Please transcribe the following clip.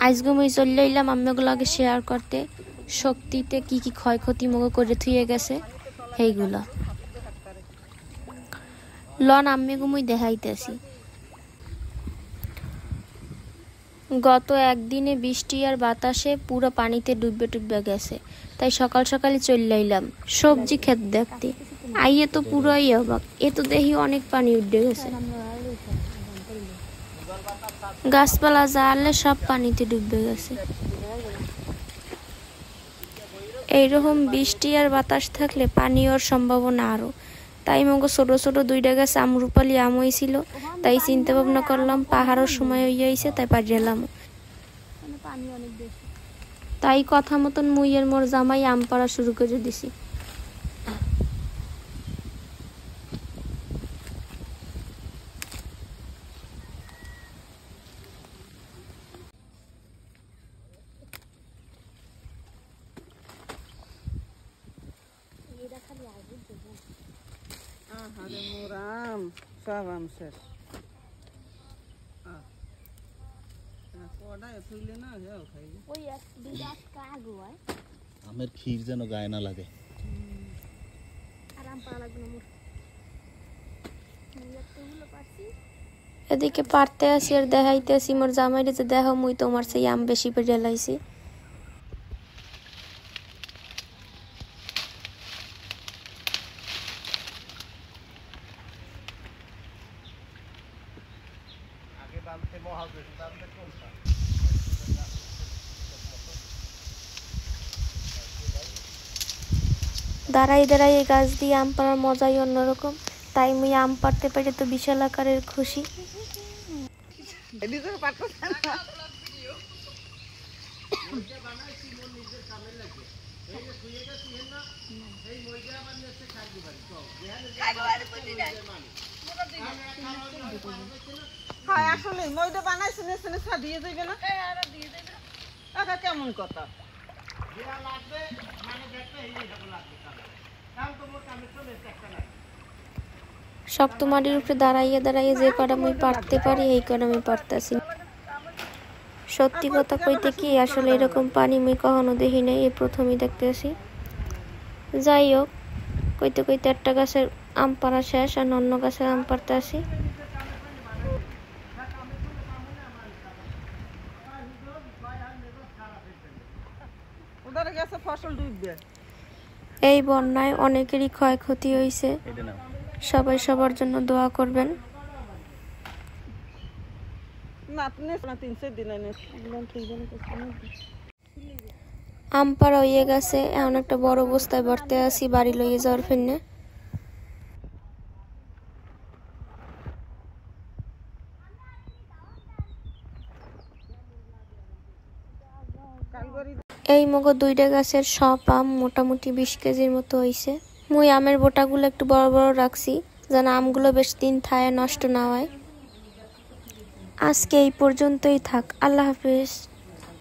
আজকে মুই চলে এলাম আম্মাগুলোকে শেয়ার করতে শক্তিতে কি কি ক্ষয়ক্ষতি মগ করে থুয়ে গেছে সেইগুলো লন আম্মিগু মুই দেখাইতেছি। গত একদিনে বৃষ্টি আর বাতাসে পুরো পানিতে ডুববে ডুববে গেছে, তাই সকাল সকালে চলে এলাম সবজি ক্ষেত দেখতে। আইয়ে তো পুরোই অবাক, এ তো দেখি অনেক পানি উঠে গেছে, গাছপালা জানলে সব পানিতে ডুববে গেছে। এইরকম বৃষ্টি আর বাতাস থাকলে পানি হওয়ার সম্ভাবনা আরো, তাই মগো ছোট ছোট দুইটা গাছ আমরুপালি আম হয়েছিল, তাই চিন্তা ভাবনা করলাম পাহাড়ের সময় হইয়াছে তাই পারিলাম। তাই কথা মতন মুইয়ের মোর জামাই আম পাড়া শুরু করে দিছি। আমের ক্ষীর যেন গায়ে না লাগে। এদিকে পারতে আসি আর দেখাইতে আসি মোর জামাইরে যে দেখো মুই তোমার সেই আম বেশি পেরে লাইছি। দাঁড়াই দাঁড়াই এই গাছ দিয়ে আম পাড়ার মজাই অন্যরকম, তাই মুই আম পাড়তে পেরে তো বিশাল আকারের খুশি। আসলে মইটা বানাইছে দিয়ে যাইবে না, কেমন কথা। শক্ত মাটির উপরে দাঁড়াইয়ে দাঁড়াইয়ে যে কটা মুই পারতে পারি এই কটা আমি পারতাছি। সত্যি কথা কইতে কি আসলে এরকম পানি মুই কখনো দেখি নাই, এই প্রথমই দেখতেছি। যাই হোক, কইতে কইতে একটা গাছের আম পাড়া শেষ আর অন্য গাছের আম পাড়তে আসি। এই বন্যায় অনেকেরই ক্ষয়ক্ষতি হয়েছে, সবাই সবার জন্য দোয়া করবেন। আম পাড়া হইয়ে গেছে, এখন একটা বড় বস্তায় ভরতে আসি বাড়ি লইয়ে যাওয়ার ফিরনে। এই মগো দুইটা গাছের সব আম মোটামুটি 20 কেজির মতো হইছে। মুই আমের বোটাগুলো একটু বড় বড় রাখছি যেন আমগুলো বেশ দিন থায় নষ্ট না হয়। আজকে এই পর্যন্তই থাক, আল্লাহ হাফেজ।